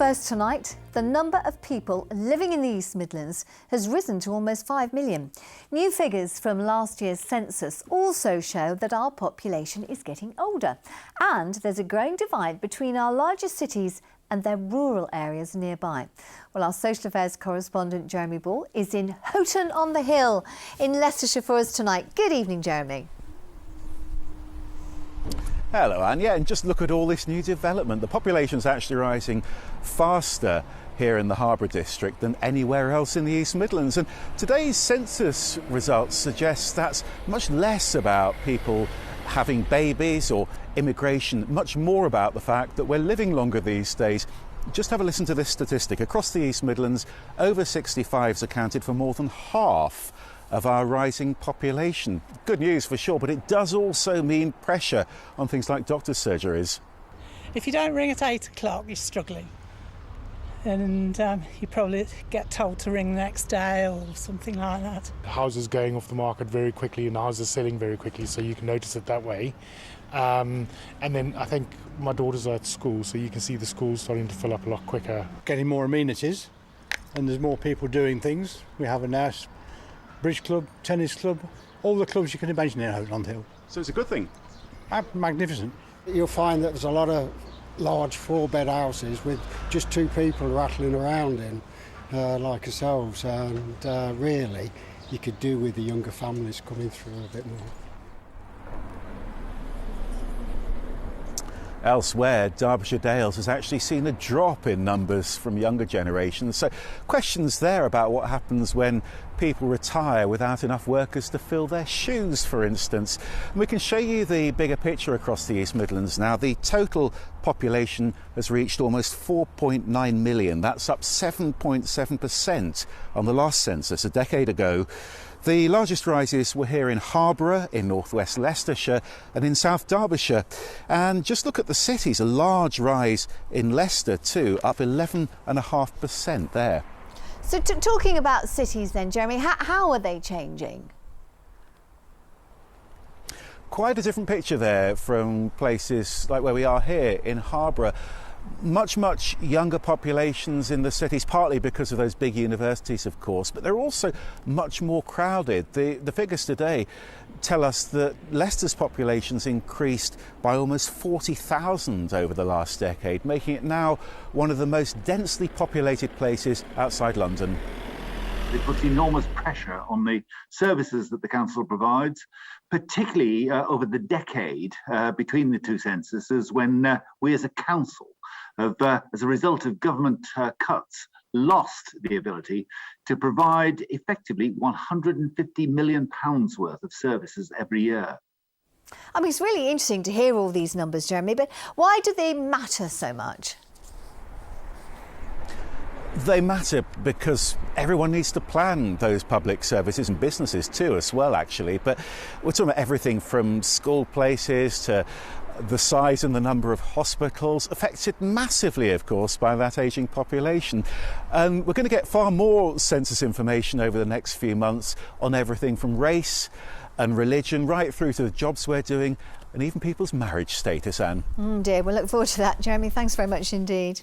First tonight, the number of people living in the East Midlands has risen to almost 5 million. New figures from last year's census also show that our population is getting older, and there's a growing divide between our largest cities and their rural areas nearby. Well, our social affairs correspondent Jeremy Ball is in Houghton on the Hill in Leicestershire for us tonight. Good evening, Jeremy. Hello, Anne. Yeah, and just look at all this new development. The population's actually rising faster here in the Harbour district than anywhere else in the East Midlands. And today's census results suggest that's much less about people having babies or immigration, much more about the fact that we're living longer these days. Just have a listen to this statistic. Across the East Midlands, over 65s accounted for more than half of our rising population. Good news for sure, but it does also mean pressure on things like doctors' surgeries. If you don't ring at 8 o'clock, you're struggling. And you probably get told to ring the next day or something like that. Houses going off the market very quickly and houses selling very quickly, so you can notice it that way. And then I think my daughters are at school, so you can see the schools starting to fill up a lot quicker. Getting more amenities, and there's more people doing things. We have a nice bridge club, tennis club, all the clubs you can imagine in Houghton on the Hill. So it's a good thing. Magnificent. You'll find that there's a lot of large 4-bed houses with just 2 people rattling around in, like ourselves, and really you could do with the younger families coming through a bit more. Elsewhere, Derbyshire Dales has actually seen a drop in numbers from younger generations. So questions there about what happens when people retire without enough workers to fill their shoes, for instance. And we can show you the bigger picture across the East Midlands now. The total population has reached almost 4.9 million. That's up 7.7% on the last census a decade ago. The largest rises were here in Harborough, in northwest Leicestershire and in South Derbyshire. And just look at the cities, a large rise in Leicester too, up 11.5% there. So talking about cities then, Jeremy, how are they changing? Quite a different picture there from places like where we are here in Harborough. Much younger populations in the cities, partly because of those big universities, of course, but they're also much more crowded. The figures today tell us that Leicester's population's increased by almost 40,000 over the last decade, making it now one of the most densely populated places outside London. It puts enormous pressure on the services that the council provides, particularly over the decade between the two censuses, when we as a council have, as a result of government cuts, lost the ability to provide effectively £150 million worth of services every year. I mean, it's really interesting to hear all these numbers, Jeremy, but why do they matter so much? They matter because everyone needs to plan those public services, and businesses too as well, actually. But we're talking about everything from school places to the size and the number of hospitals, affected massively, of course, by that ageing population. And we're going to get far more census information over the next few months on everything from race and religion right through to the jobs we're doing and even people's marriage status, Anne. Dear, we'll look forward to that, Jeremy. Thanks very much indeed.